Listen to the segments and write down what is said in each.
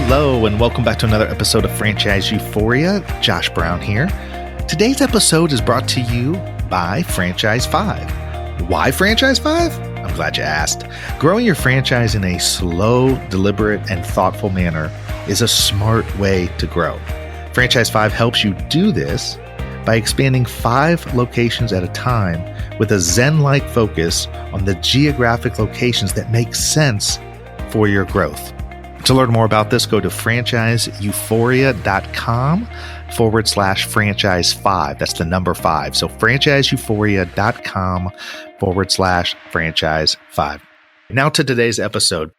Hello, and welcome back to another episode of Franchise Euphoria. Josh Brown here. Today's episode is brought to you by Franchise 5. Why Franchise 5? I'm glad you asked. Growing your franchise in a slow, deliberate, and thoughtful manner is a smart way to grow. Franchise 5 helps you do this by expanding 5 locations at a time with a Zen-like focus on the geographic locations that make sense for your growth. To learn more about this, go to franchiseeuphoria.com/franchise5. That's the number 5. So franchiseeuphoria.com/franchise5. Now to today's episode.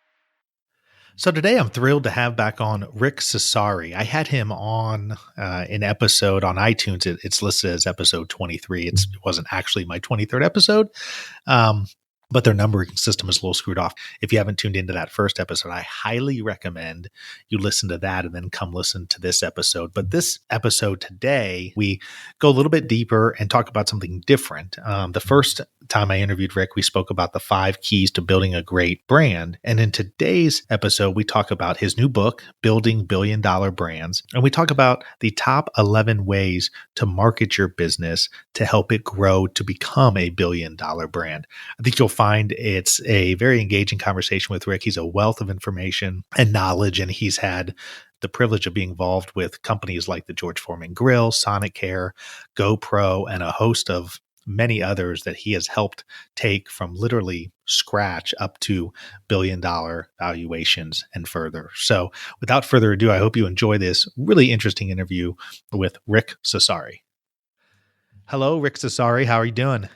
So today I'm thrilled to have back on Rick Cesari. I had him on an episode on iTunes. It's listed as episode 23. It wasn't actually my 23rd episode. But their numbering system is a little screwed off. If you haven't tuned into that first episode, I highly recommend you listen to that and then come listen to this episode. But this episode today, we go a little bit deeper and talk about something different. The first time I interviewed Rick, we spoke about the 5 keys to building a great brand. And in today's episode, we talk about his new book, Building Billion-Dollar Brands. And we talk about the top 11 ways to market your business to help it grow to become a billion-dollar brand. I think you'll find it's a very engaging conversation with Rick. He's a wealth of information and knowledge, and he's had the privilege of being involved with companies like the George Foreman Grill, Sonicare, GoPro, and a host of many others that he has helped take from literally scratch up to billion-dollar valuations and further. So without further ado, I hope you enjoy this really interesting interview with Rick Cesari. Hello, Rick Cesari. How are you doing?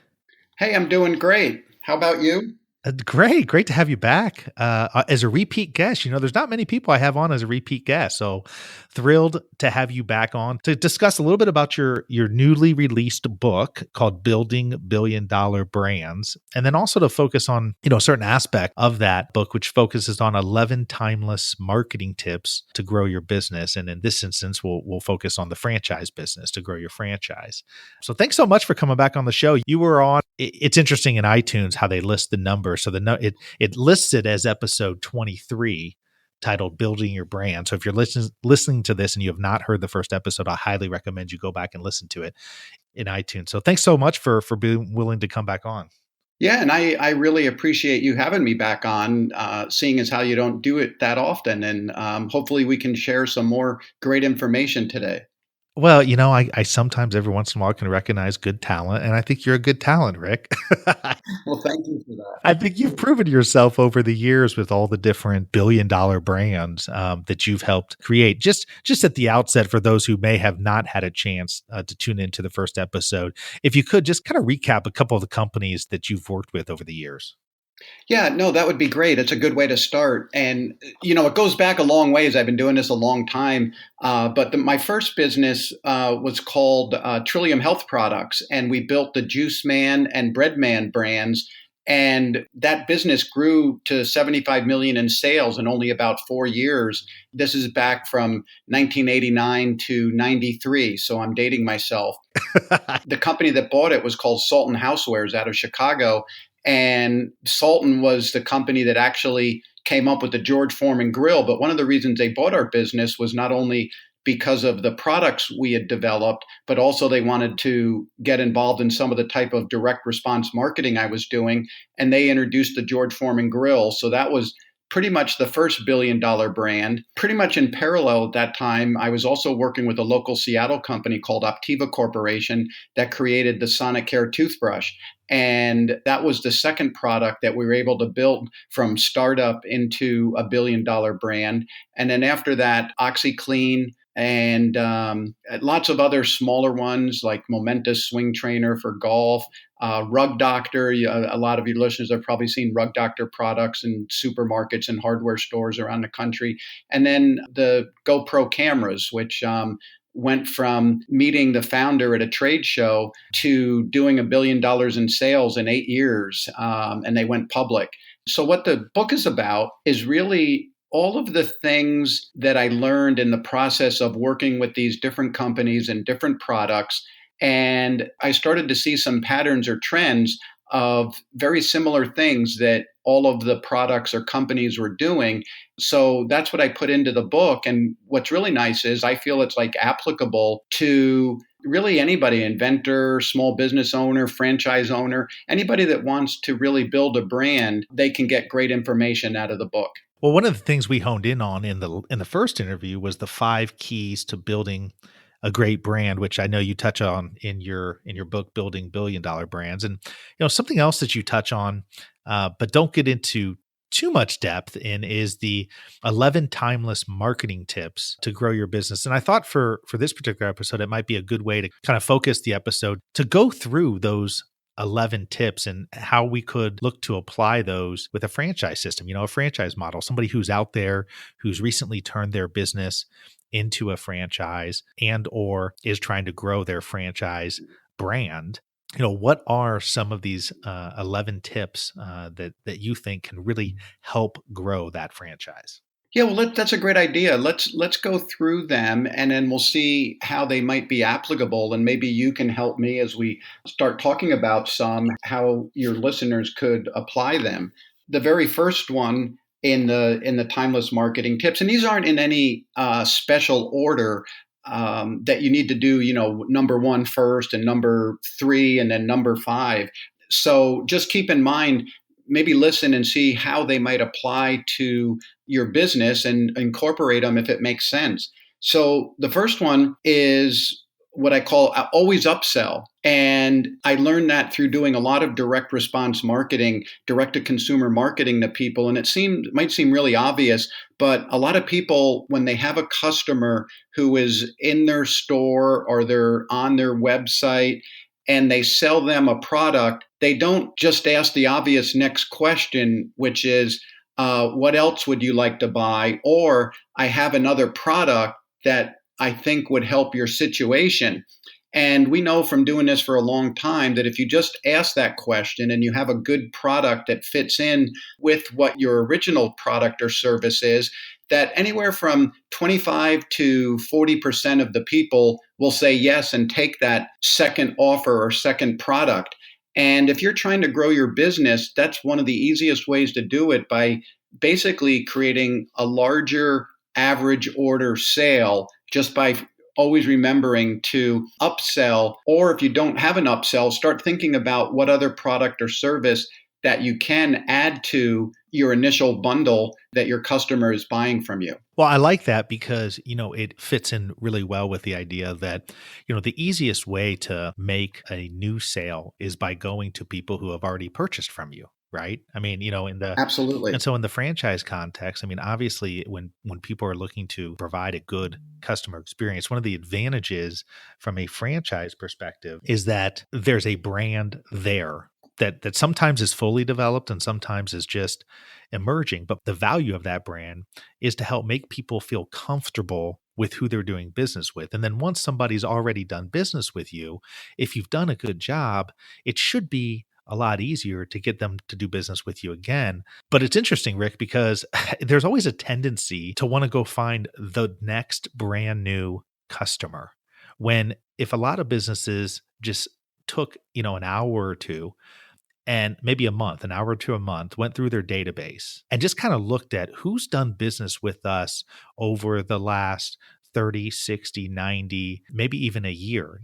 Hey, I'm doing great. How about you? Great to have you back as a repeat guest. You know, there's not many people I have on as a repeat guest, so thrilled to have you back on to discuss a little bit about your newly released book called Building Billion-Dollar Brands, and then also to focus on a certain aspect of that book, which focuses on 11 timeless marketing tips to grow your business. And in this instance, we'll focus on the franchise business to grow your franchise. So thanks so much for coming back on the show. You were on. It's interesting in iTunes how they list the number. So it lists it as episode 23, titled Building Your Brand. So if you're listening to this and you have not heard the first episode, I highly recommend you go back and listen to it in iTunes. So thanks so much for being willing to come back on. Yeah, and I really appreciate you having me back on, seeing as how you don't do it that often. And hopefully we can share some more great information today. Well, I sometimes every once in a while can recognize good talent, and I think you're a good talent, Rick. Well, thank you for that. I think you've proven yourself over the years with all the different billion-dollar brands that you've helped create. Just at the outset, for those who may have not had a chance to tune into the first episode, if you could just kind of recap a couple of the companies that you've worked with over the years. Yeah, no, that would be great. It's a good way to start. And, it goes back a long ways. I've been doing this a long time. But my first business was called Trillium Health Products. And we built the Juice Man and Bread Man brands. And that business grew to 75 million in sales in only about 4 years. This is back from 1989 to 93. So I'm dating myself. The company that bought it was called Sultan Housewares out of Chicago. And Sultan was the company that actually came up with the George Foreman Grill. But one of the reasons they bought our business was not only because of the products we had developed, but also they wanted to get involved in some of the type of direct response marketing I was doing. And they introduced the George Foreman Grill. So that was pretty much the first billion-dollar brand. Pretty much in parallel at that time, I was also working with a local Seattle company called Optiva Corporation that created the Sonicare toothbrush. And that was the second product that we were able to build from startup into a billion-dollar brand. And then after that, OxyClean and lots of other smaller ones like Momentous Swing Trainer for golf, Rug Doctor. A lot of your listeners have probably seen Rug Doctor products in supermarkets and hardware stores around the country. And then the GoPro cameras, which went from meeting the founder at a trade show to doing $1 billion in sales in 8 years. And they went public. So what the book is about is really all of the things that I learned in the process of working with these different companies and different products. And I started to see some patterns or trends of very similar things that all of the products or companies were doing. So that's what I put into the book. And what's really nice is I feel it's like applicable to really anybody, inventor, small business owner, franchise owner, anybody that wants to really build a brand, they can get great information out of the book. Well, one of the things we honed in on in the first interview was the 5 keys to building a great brand, which I know you touch on in your book, Building $1 billion Brands. And something else that you touch on, but don't get into too much depth in, is the 11 timeless marketing tips to grow your business. And I thought for this particular episode, it might be a good way to kind of focus the episode to go through those 11 tips and how we could look to apply those with a franchise system, a franchise model, somebody who's out there who's recently turned their business into a franchise and or is trying to grow their franchise brand. What are some of these 11 tips that you think can really help grow that franchise? Yeah, well, that's a great idea. Let's go through them, and then we'll see how they might be applicable. And maybe you can help me as we start talking about some how your listeners could apply them. The very first one in the timeless marketing tips, and these aren't in any special order that you need to do. Number one first, and number three, and then number five. So just keep in mind, maybe listen and see how they might apply to your business and incorporate them if it makes sense. So the first one is what I call always upsell. And I learned that through doing a lot of direct response marketing, direct to consumer marketing to people. And might seem really obvious, but a lot of people, when they have a customer who is in their store or they're on their website and they sell them a product, they don't just ask the obvious next question, which is, what else would you like to buy? Or I have another product that I think would help your situation. And we know from doing this for a long time that if you just ask that question and you have a good product that fits in with what your original product or service is, that anywhere from 25 to 40% of the people will say yes and take that second offer or second product. And if you're trying to grow your business, that's one of the easiest ways to do it, by basically creating a larger average order sale just by always remembering to upsell. Or if you don't have an upsell, start thinking about what other product or service that you can add to your initial bundle that your customer is buying from you. Well, I like that because, it fits in really well with the idea that, the easiest way to make a new sale is by going to people who have already purchased from you. Right. I mean, Absolutely. and so in the franchise context, I mean, obviously when people are looking to provide a good customer experience, one of the advantages from a franchise perspective is that there's a brand there that sometimes is fully developed and sometimes is just emerging. But the value of that brand is to help make people feel comfortable with who they're doing business with. And then once somebody's already done business with you, if you've done a good job, it should be a lot easier to get them to do business with you again. But it's interesting, Rick, because there's always a tendency to want to go find the next brand new customer. When if a lot of businesses just took, an hour or two and maybe an hour to a month, went through their database and just kind of looked at who's done business with us over the last 30, 60, 90, maybe even a year,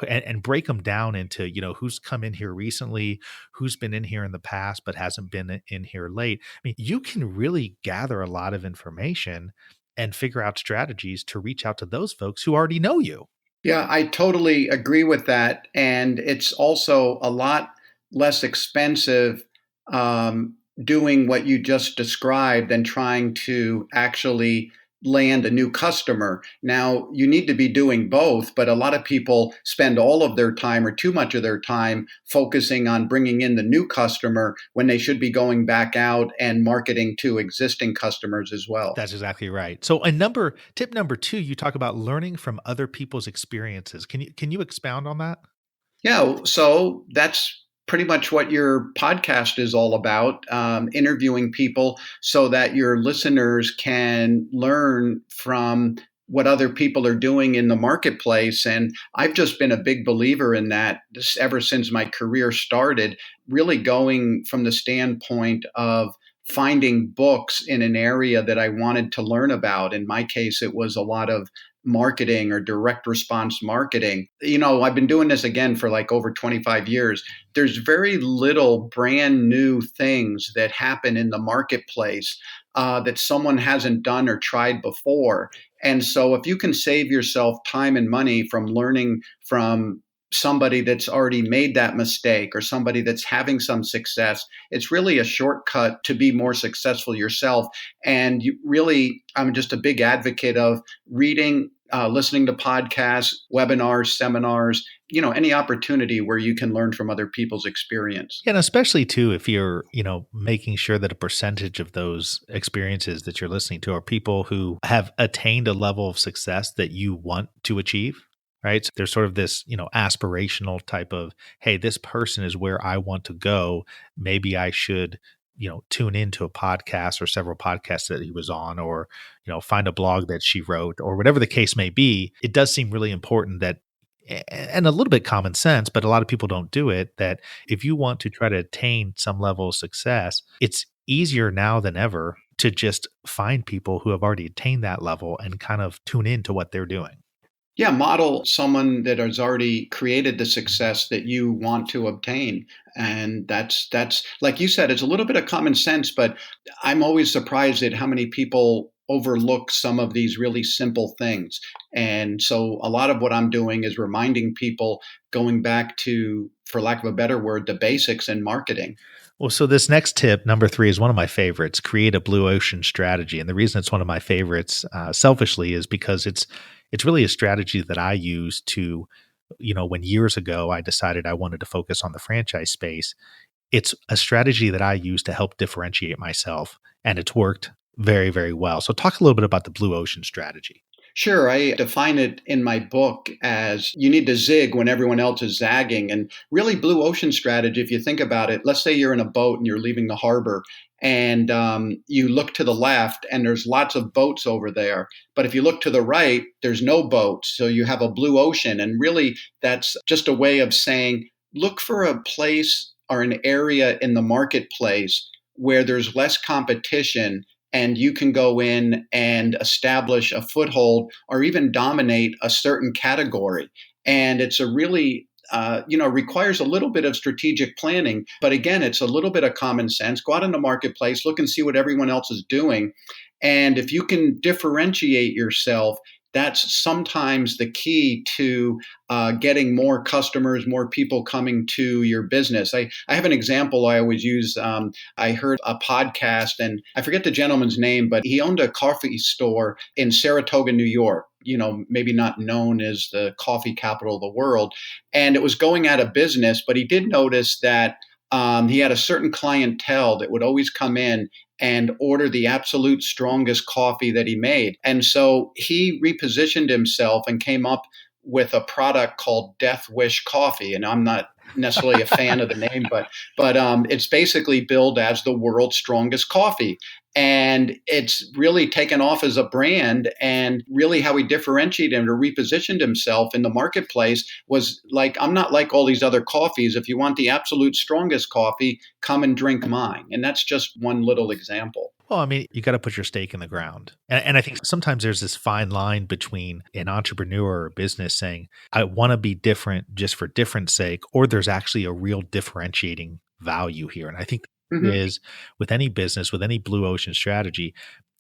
and break them down into, who's come in here recently, who's been in here in the past, but hasn't been in here late. I mean, you can really gather a lot of information and figure out strategies to reach out to those folks who already know you. Yeah, I totally agree with that. And it's also a lot less expensive doing what you just described than trying to actually land a new customer. Now, you need to be doing both, but a lot of people spend all of their time or too much of their time focusing on bringing in the new customer when they should be going back out and marketing to existing customers as well. That's exactly right. So tip number 2, you talk about learning from other people's experiences. Can you expound on that? Yeah, so that's pretty much what your podcast is all about, interviewing people so that your listeners can learn from what other people are doing in the marketplace. And I've just been a big believer in that ever since my career started, really going from the standpoint of finding books in an area that I wanted to learn about. In my case, it was a lot of marketing or direct response marketing. I've been doing this again for like over 25 years. There's very little brand new things that happen in the marketplace that someone hasn't done or tried before. And so if you can save yourself time and money from learning from somebody that's already made that mistake or somebody that's having some success, it's really a shortcut to be more successful yourself. And I'm just a big advocate of reading, listening to podcasts, webinars, seminars, any opportunity where you can learn from other people's experience. Yeah, and especially too, if you're, making sure that a percentage of those experiences that you're listening to are people who have attained a level of success that you want to achieve, right? So there's sort of this, aspirational type of, hey, this person is where I want to go. Maybe I should, tune into a podcast or several podcasts that he was on, or, find a blog that she wrote, or whatever the case may be. It does seem really important that, and a little bit common sense, but a lot of people don't do it, that if you want to try to attain some level of success, it's easier now than ever to just find people who have already attained that level and kind of tune into what they're doing. Yeah, model someone that has already created the success that you want to obtain. And that's like you said, it's a little bit of common sense, but I'm always surprised at how many people overlook some of these really simple things. And so a lot of what I'm doing is reminding people, going back to, for lack of a better word, the basics in marketing. Well, so this next tip, number 3, is one of my favorites: create a blue ocean strategy. And the reason it's one of my favorites, selfishly, is because it's really a strategy that I use to, when years ago I decided I wanted to focus on the franchise space. It's a strategy that I use to help differentiate myself, and it's worked very, very well. So talk a little bit about the blue ocean strategy. Sure, I define it in my book as you need to zig when everyone else is zagging. And really, blue ocean strategy, if you think about it, let's say you're in a boat and you're leaving the harbor, and you look to the left and there's lots of boats over there. But if you look to the right, there's no boats. So you have a blue ocean. And really, that's just a way of saying, look for a place or an area in the marketplace where there's less competition, and you can go in and establish a foothold or even dominate a certain category. And it's a really requires a little bit of strategic planning. But again, it's a little bit of common sense. Go out in the marketplace, look and see what everyone else is doing. And if you can differentiate yourself, that's sometimes the key to getting more customers, more people coming to your business. I have an example I always use. I heard a podcast, and I forget the gentleman's name, but he owned a coffee store in Saratoga, New York. Maybe not known as the coffee capital of the world. And it was going out of business, but he did notice that he had a certain clientele that would always come in and order the absolute strongest coffee that he made. And so he repositioned himself and came up with a product called Death Wish Coffee. And I'm not necessarily a fan of the name, but it's basically billed as the world's strongest coffee. And it's really taken off as a brand. And really how he differentiated him or repositioned himself in the marketplace was like, I'm not like all these other coffees. If you want the absolute strongest coffee, come and drink mine. And that's just one little example. Well, I mean, you got to put your stake in the ground. And I think sometimes there's this fine line between an entrepreneur or business saying, I want to be different just for different sake, or there's actually a real differentiating value here. And I think Mm-hmm. is with any business, with any blue ocean strategy,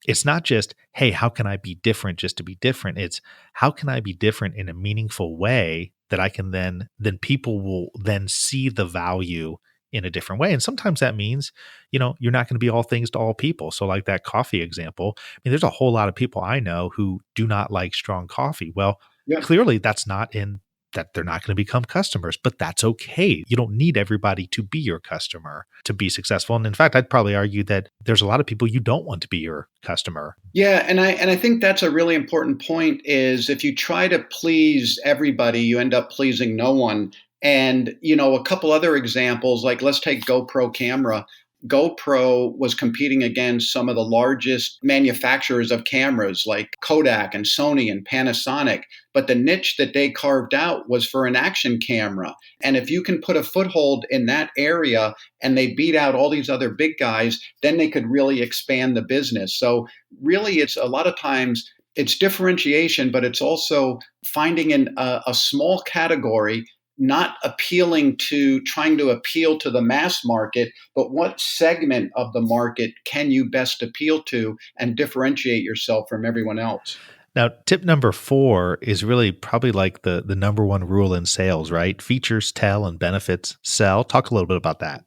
it's not just, hey, how can I be different just to be different? It's how can I be different in a meaningful way that I can then people will then see the value in a different way. And sometimes that means, you're not going to be all things to all people. So like that coffee example, I mean, there's a whole lot of people I know who do not like strong coffee. Well, Yeah. clearly that's not in that they're not going to become customers, but that's okay. You don't need everybody to be your customer to be successful. And in fact, I'd probably argue that there's a lot of people you don't want to be your customer. Yeah, and I think that's a really important point is if you try to please everybody, you end up pleasing no one. And, a couple other examples, like let's take GoPro camera. GoPro was competing against some of the largest manufacturers of cameras like Kodak and Sony and Panasonic. But the niche that they carved out was for an action camera. And if you can put a foothold in that area and they beat out all these other big guys, then they could really expand the business. So really, it's a lot of times it's differentiation, but it's also finding a small category, not appealing to trying to appeal to the mass market, but what segment of the market can you best appeal to and differentiate yourself from everyone else? Now, tip number 4 is really probably like the number one rule in sales, right? Features tell and benefits sell. Talk a little bit about that.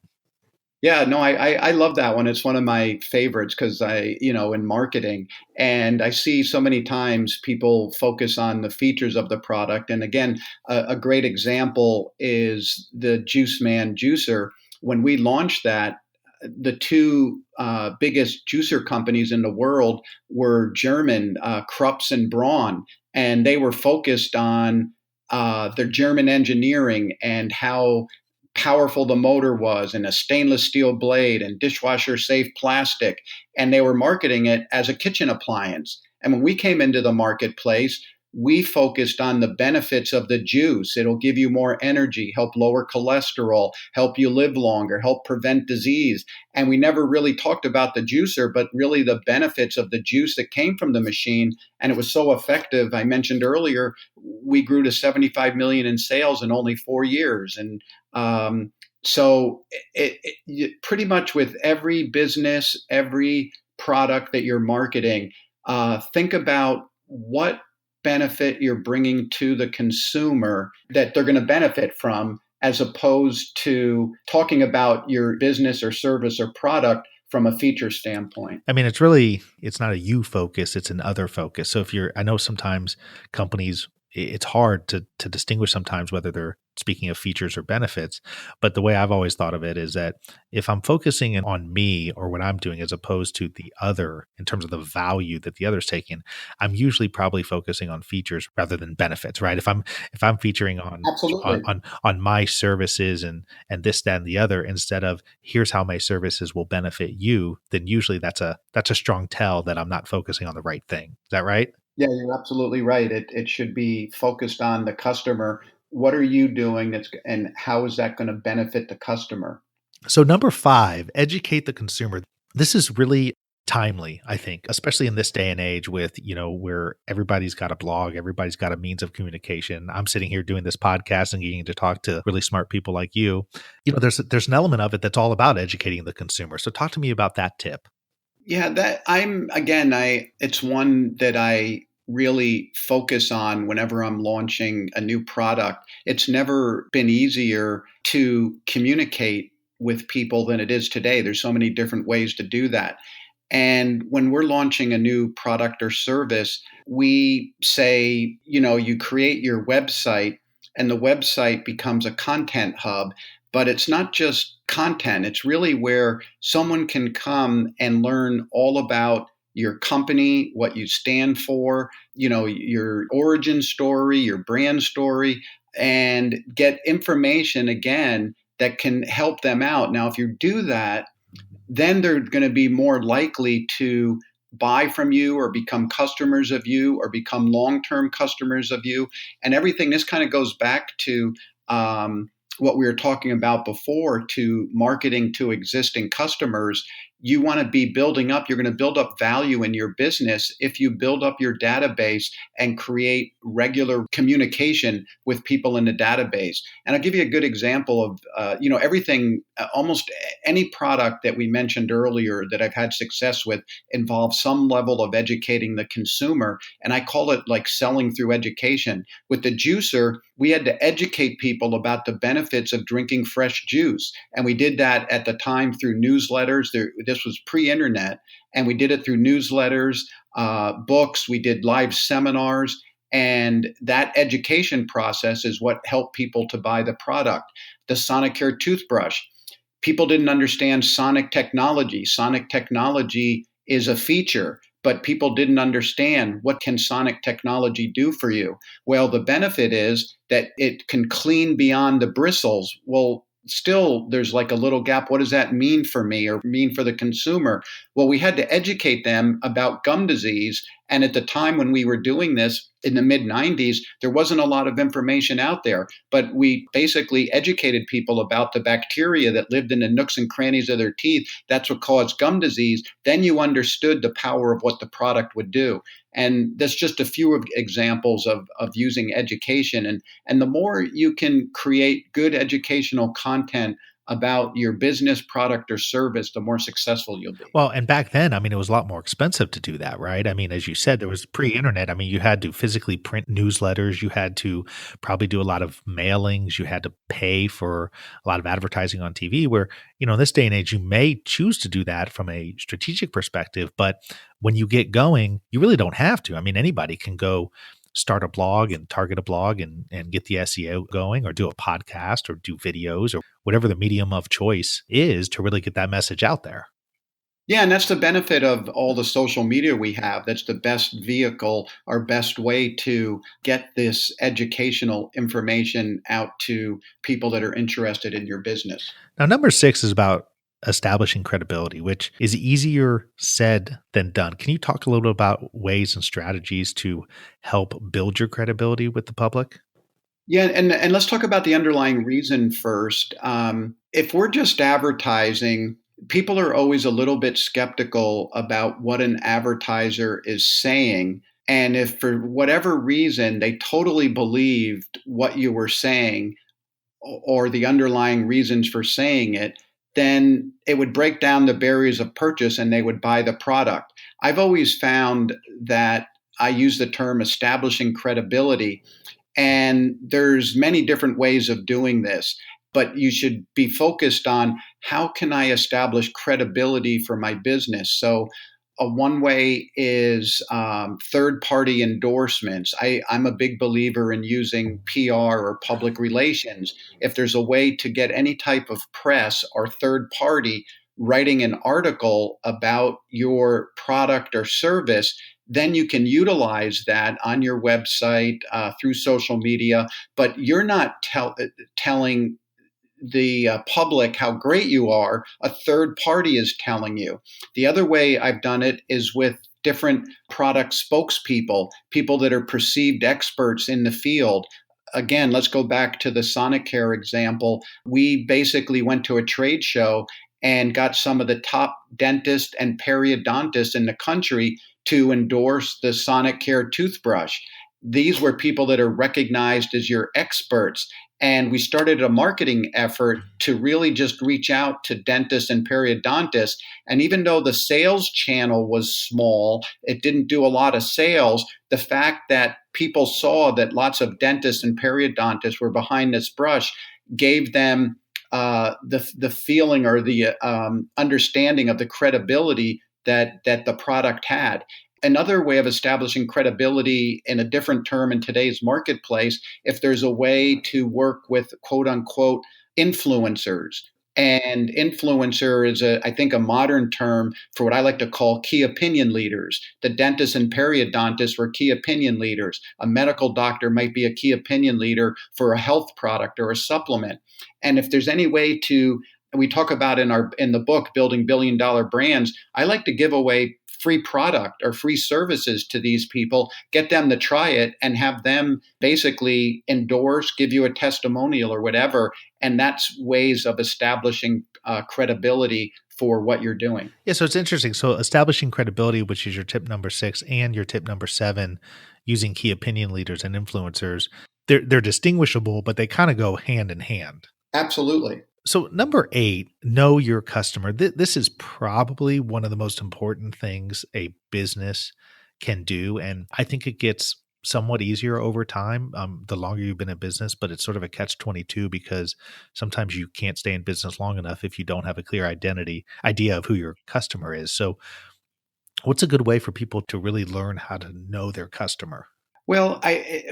Yeah, no, I love that one. It's one of my favorites because in marketing, and I see so many times people focus on the features of the product. And again, a great example is the Juice Man juicer. When we launched that, the two biggest juicer companies in the world were German, Krups and Braun, and they were focused on their German engineering and how powerful the motor was and a stainless steel blade and dishwasher safe plastic. And they were marketing it as a kitchen appliance. And when we came into the marketplace, we focused on the benefits of the juice. It'll give you more energy, help lower cholesterol, help you live longer, help prevent disease. And we never really talked about the juicer, but really the benefits of the juice that came from the machine. And it was so effective. I mentioned earlier, we grew to 75 million in sales in only 4 years. And so pretty much with every business, every product that you're marketing, think about what benefit you're bringing to the consumer that they're going to benefit from, as opposed to talking about your business or service or product from a feature standpoint. I mean, it's not a you focus, it's an other focus. So I know sometimes companies, it's hard to distinguish sometimes whether they're speaking of features or benefits. But the way I've always thought of it is that if I'm focusing on me or what I'm doing as opposed to the other in terms of the value that the other's taking, I'm usually probably focusing on features rather than benefits, right? If I'm featuring Absolutely. on my services and this, that, and the other, instead of here's how my services will benefit you, then usually that's a strong tell that I'm not focusing on the right thing. Is that right? Yeah, you're absolutely right. It should be focused on the customer. What are you doing and how is that going to benefit the customer? So number 5, educate the consumer. This is really timely, I think, especially in this day and age with, where everybody's got a blog, everybody's got a means of communication. I'm sitting here doing this podcast and getting to talk to really smart people like you. There's an element of it that's all about educating the consumer. So talk to me about that tip. Yeah, that I'm again, I it's one that I really focus on whenever I'm launching a new product. It's never been easier to communicate with people than it is today. There's so many different ways to do that. And when we're launching a new product or service, we say, you create your website and the website becomes a content hub, but it's not just content. It's really where someone can come and learn all about your company, what you stand for, your origin story, your brand story, and get information again that can help them out. Now, if you do that, then they're going to be more likely to buy from you or become customers of you or become long-term customers of you. And everything, this kind of goes back to what we were talking about before, to marketing to existing customers. You want to be building up, you're going to build up value in your business if you build up your database and create regular communication with people in the database. And I'll give you a good example of, everything, almost any product that we mentioned earlier that I've had success with involves some level of educating the consumer. And I call it like selling through education. With the juicer, we had to educate people about the benefits of drinking fresh juice. And we did that at the time through newsletters. This was pre-internet. And we did it through newsletters, books. We did live seminars. And that education process is what helped people to buy the product. The Sonicare toothbrush. People didn't understand sonic technology. Sonic technology is a feature, but people didn't understand what can sonic technology do for you. Well, the benefit is that it can clean beyond the bristles. Well, still there's like a little gap. What does that mean for me or mean for the consumer? Well, we had to educate them about gum disease. And at the time when we were doing this in the mid 90s, there wasn't a lot of information out there. But we basically educated people about the bacteria that lived in the nooks and crannies of their teeth. That's what caused gum disease. Then you understood the power of what the product would do. And that's just a few of examples of using education. And the more you can create good educational content about your business, product, or service, the more successful you'll be. Well, and back then, I mean, it was a lot more expensive to do that, right? I mean, as you said, there was pre-internet. I mean, you had to physically print newsletters. You had to probably do a lot of mailings. You had to pay for a lot of advertising on TV where, in this day and age, you may choose to do that from a strategic perspective, but when you get going, you really don't have to. I mean, anybody can go start a blog and target a blog and get the SEO going or do a podcast or do videos or whatever the medium of choice is to really get that message out there. Yeah, and that's the benefit of all the social media we have. That's the best vehicle, our best way to get this educational information out to people that are interested in your business. Now, number 6 is about establishing credibility, which is easier said than done. Can you talk a little bit about ways and strategies to help build your credibility with the public? Yeah, and let's talk about the underlying reason first. If we're just advertising, people are always a little bit skeptical about what an advertiser is saying. And if for whatever reason they totally believed what you were saying or the underlying reasons for saying it, then it would break down the barriers of purchase and they would buy the product. I've always found that I use the term establishing credibility, and there's many different ways of doing this, but you should be focused on how can I establish credibility for my business. So one way is third-party endorsements. I'm a big believer in using PR or public relations. If there's a way to get any type of press or third party writing an article about your product or service, then you can utilize that on your website through social media. But you're not telling the public how great you are. A third party is telling you. The other way I've done it is with different product spokespeople, people that are perceived experts in the field. Again, let's go back to the Sonicare example. We basically went to a trade show and got some of the top dentists and periodontists in the country to endorse the Sonicare toothbrush. These were people that are recognized as your experts. And we started a marketing effort to really just reach out to dentists and periodontists. And even though the sales channel was small, it didn't do a lot of sales. The fact that people saw that lots of dentists and periodontists were behind this brush gave them the feeling or the understanding of the credibility that the product had. Another way of establishing credibility in a different term in today's marketplace, if there's a way to work with quote unquote influencers. And influencer is, I think, a modern term for what I like to call key opinion leaders. The dentists and periodontists were key opinion leaders. A medical doctor might be a key opinion leader for a health product or a supplement. And if there's any way to, we talk about in the book, Building $1 Billion Brands, I like to give away free product or free services to these people, get them to try it and have them basically endorse, give you a testimonial or whatever. And that's ways of establishing credibility for what you're doing. Yeah, so it's interesting. So establishing credibility, which is your tip number 6, and your tip number 7, using key opinion leaders and influencers, they're distinguishable, but they kind of go hand in hand. Absolutely. So number 8, know your customer. This is probably one of the most important things a business can do, and I think it gets somewhat easier over time, the longer you've been in business, but it's sort of a catch-22 because sometimes you can't stay in business long enough if you don't have a clear idea of who your customer is. So what's a good way for people to really learn how to know their customer? Well,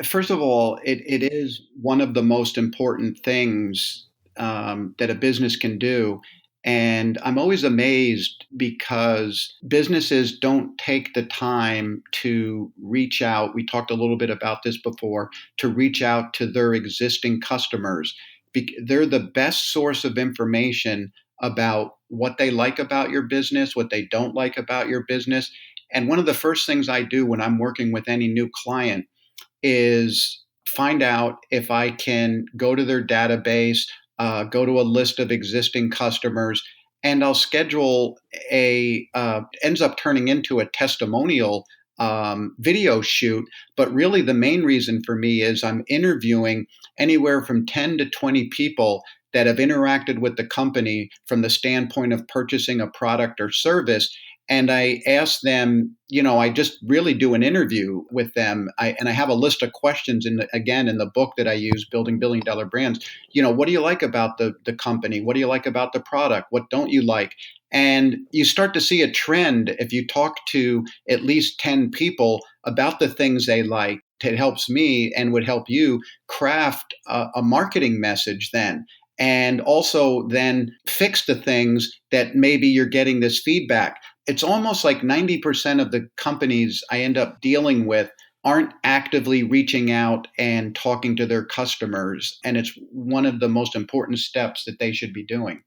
first of all, it is one of the most important things that a business can do. And I'm always amazed because businesses don't take the time to reach out. We talked a little bit about this before, to reach out to their existing customers. They're the best source of information about what they like about your business, what they don't like about your business. And one of the first things I do when I'm working with any new client is find out if I can go to their database, go to a list of existing customers, and I'll schedule ends up turning into a testimonial video shoot. But really, the main reason for me is I'm interviewing anywhere from 10 to 20 people that have interacted with the company from the standpoint of purchasing a product or service. And I ask them, I just really do an interview with them. And I have a list of questions in the book that I use, Building Billion Dollar Brands. What do you like about the company? What do you like about the product? What don't you like? And you start to see a trend if you talk to at least 10 people about the things they like. It helps me and would help you craft a marketing message then. And also then fix the things that maybe you're getting this feedback. It's almost like 90% of the companies I end up dealing with aren't actively reaching out and talking to their customers. And it's one of the most important steps that they should be doing.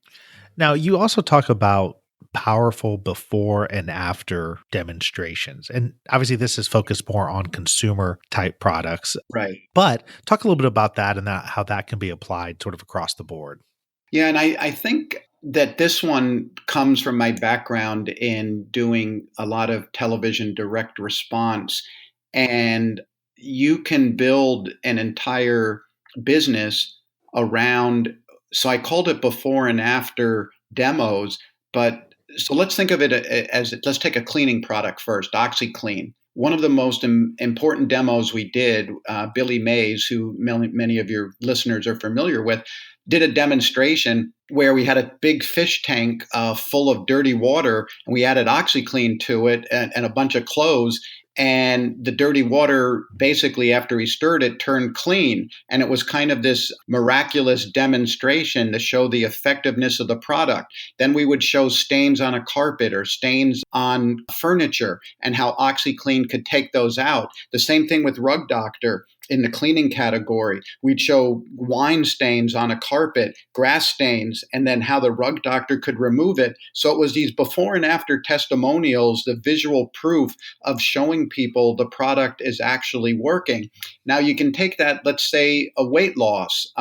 Now, you also talk about powerful before and after demonstrations. And obviously, this is focused more on consumer type products, Right. but talk a little bit about that and how that can be applied sort of across the board. Yeah. And I think that this one comes from my background in doing a lot of television direct response. And you can build an entire business around, so I called it before and after demos. But so let's think of it as, let's take a cleaning product first, OxyClean. One of the most important demos we did, Billy Mays, who many of your listeners are familiar with, did a demonstration where we had a big fish tank full of dirty water, and we added OxyClean to it and a bunch of clothes. And the dirty water, basically, after he stirred it, turned clean. And it was kind of this miraculous demonstration to show the effectiveness of the product. Then we would show stains on a carpet or stains on furniture and how OxyClean could take those out. The same thing with Rug Doctor. In the cleaning category, we'd show wine stains on a carpet, grass stains, and then how the Rug Doctor could remove it. So it was these before and after testimonials, the visual proof of showing people the product is actually working. Now you can take that, let's say, a weight loss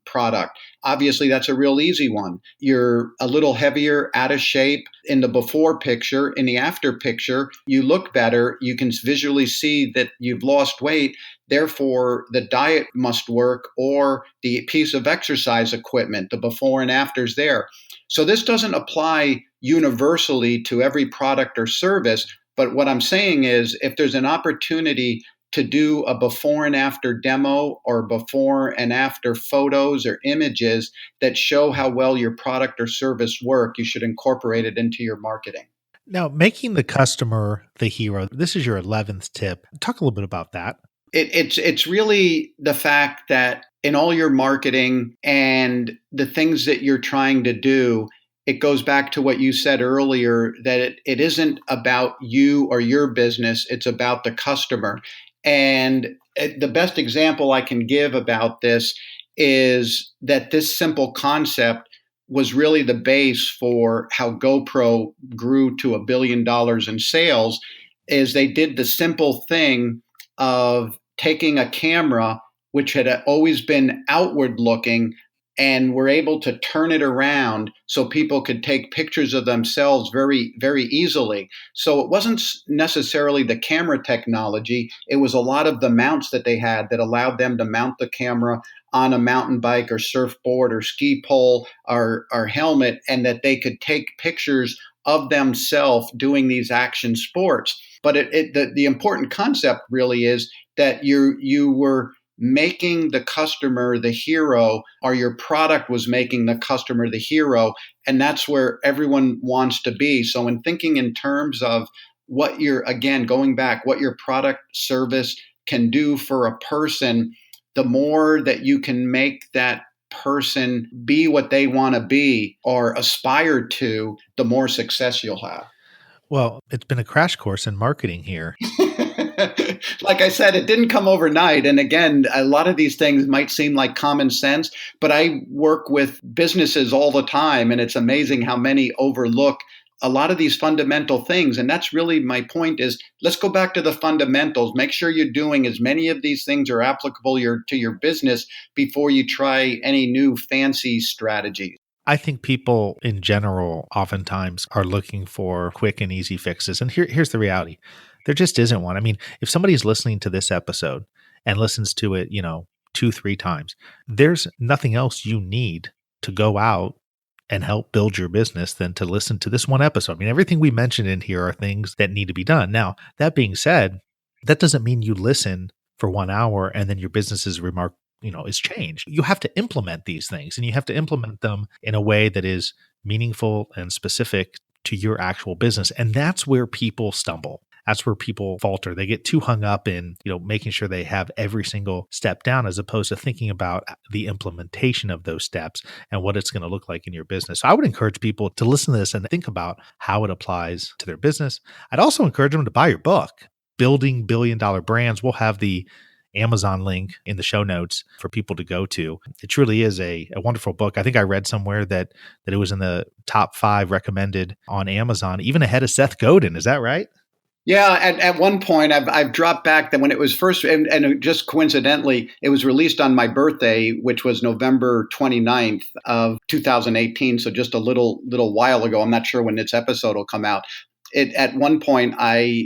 product. Obviously, that's a real easy one. You're a little heavier, out of shape in the before picture. In the after picture, you look better. You can visually see that you've lost weight. Therefore, the diet must work, or the piece of exercise equipment, the before and afters there. So this doesn't apply universally to every product or service. But what I'm saying is, if there's an opportunity to do a before and after demo or before and after photos or images that show how well your product or service work, you should incorporate it into your marketing. Now, making the customer the hero, this is your 11th tip. Talk a little bit about that. It's really the fact that in all your marketing and the things that you're trying to do, it goes back to what you said earlier, that it isn't about you or your business, it's about the customer. And the best example I can give about this is that this simple concept was really the base for how GoPro grew to $1 billion in sales. Is they did the simple thing of taking a camera, which had always been outward looking, and were able to turn it around so people could take pictures of themselves very, very easily. So it wasn't necessarily the camera technology. It was a lot of the mounts that they had that allowed them to mount the camera on a mountain bike or surfboard or ski pole or helmet, and that they could take pictures of themselves doing these action sports. But the important concept really is that you were making the customer the hero, or your product was making the customer the hero. And that's where everyone wants to be. So in thinking in terms of what going back, what your product service can do for a person, the more that you can make that person be what they want to be or aspire to, the more success you'll have. Well, it's been a crash course in marketing here. Like I said, it didn't come overnight. And again, a lot of these things might seem like common sense, but I work with businesses all the time, and it's amazing how many overlook a lot of these fundamental things. And that's really my point is, let's go back to the fundamentals. Make sure you're doing as many of these things are applicable to your business before you try any new fancy strategies. I think people in general oftentimes are looking for quick and easy fixes. And here's the reality. There just isn't one. I mean, if somebody's listening to this episode and listens to it, 2-3 times, there's nothing else you need to go out and help build your business than to listen to this one episode. I mean, everything we mentioned in here are things that need to be done. Now, that being said, that doesn't mean you listen for 1 hour and then your business is changed. You have to implement these things, and you have to implement them in a way that is meaningful and specific to your actual business. And that's where people stumble. That's where people falter. They get too hung up in, making sure they have every single step down, as opposed to thinking about the implementation of those steps and what it's going to look like in your business. So I would encourage people to listen to this and think about how it applies to their business. I'd also encourage them to buy your book, Building $1 Billion Brands. We'll have the Amazon link in the show notes for people to go to. It truly is a wonderful book. I think I read somewhere that it was in the top 5 recommended on Amazon, even ahead of Seth Godin. Is that right? Yeah, at one point I've dropped back. That when it was first, and just coincidentally, it was released on my birthday, which was November 29th of 2018. So just a little while ago. I'm not sure when this episode will come out. At one point,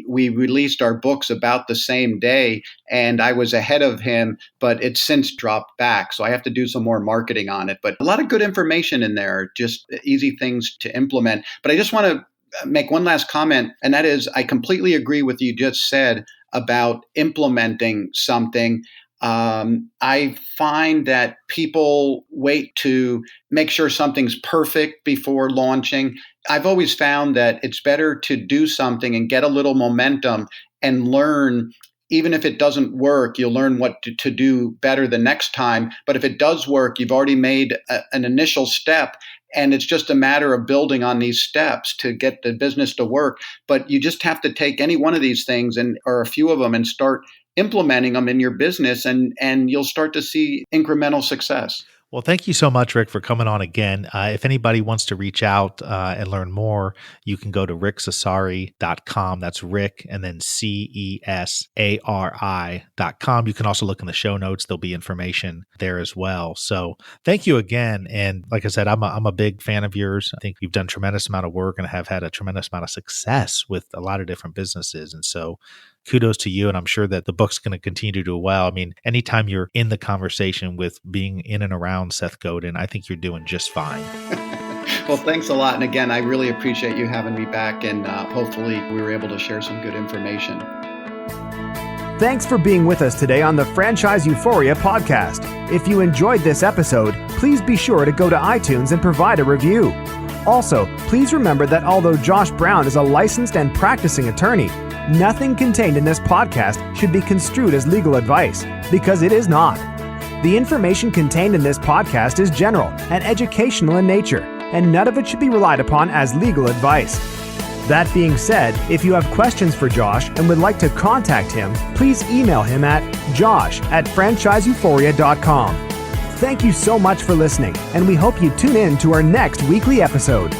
we released our books about the same day, and I was ahead of him, but it's since dropped back. So I have to do some more marketing on it. But a lot of good information in there, just easy things to implement. But I just want to make one last comment, and that is, I completely agree with you just said about implementing something. I find that people wait to make sure something's perfect before launching. I've always found that it's better to do something and get a little momentum and learn. Even if it doesn't work, you'll learn what to do better the next time. But if it does work, you've already made an initial step. And it's just a matter of building on these steps to get the business to work. But you just have to take any one of these things or a few of them and start implementing them in your business, and you'll start to see incremental success. Well, thank you so much, Rick, for coming on again. If anybody wants to reach out and learn more, you can go to rickcesari.com. That's Rick and then CESARI.com. You can also look in the show notes. There'll be information there as well. So thank you again. And like I said, I'm a big fan of yours. I think you've done a tremendous amount of work and have had a tremendous amount of success with a lot of different businesses. And so kudos to you. And I'm sure that the book's going to continue to do well. I mean, anytime you're in the conversation with being in and around Seth Godin, I think you're doing just fine. Well, thanks a lot. And again, I really appreciate you having me back. And hopefully we were able to share some good information. Thanks for being with us today on the Franchise Euphoria podcast. If you enjoyed this episode, please be sure to go to iTunes and provide a review. Also, please remember that although Josh Brown is a licensed and practicing attorney, nothing contained in this podcast should be construed as legal advice, because it is not. The information contained in this podcast is general and educational in nature, and none of it should be relied upon as legal advice. That being said, if you have questions for Josh and would like to contact him, please email him at josh@franchiseeuphoria.com. Thank you so much for listening, and we hope you tune in to our next weekly episode.